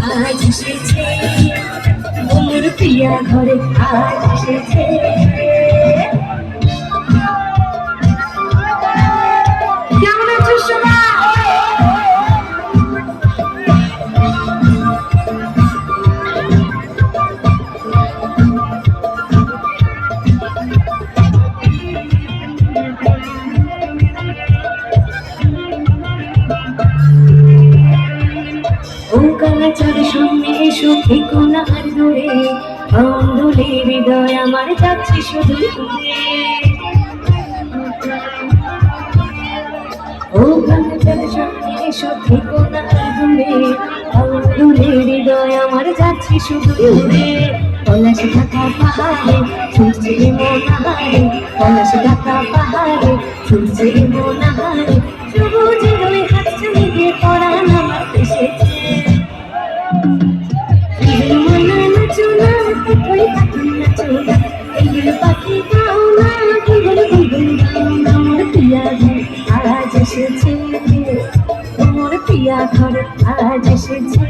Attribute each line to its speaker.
Speaker 1: আজ এসেছে ওমর প্রিয়া ঘরে আজ এসেছে কেমন আছো সবাই কালাচার সামনে এসো থেকো না আর দূরে অন্ধলে হৃদয় আমার যাচ্ছে শুধু দূরে ও কালাচার সামনে এসো থেকো না আর দূরে অন্ধলে হৃদয় আমার যাচ্ছে শুধু দূরে পলাশ ঢাকা পাহাড়ে ছুটছে মন আহারে পলাশ ঢাকা পাহাড়ে ছুটছে মন আহারে সবুজের ওই হাতছানি দিয়ে পরাণ আমার এসেছে আজ এসেছে ওমর প্রিয়া ঘরে আজ এসেছে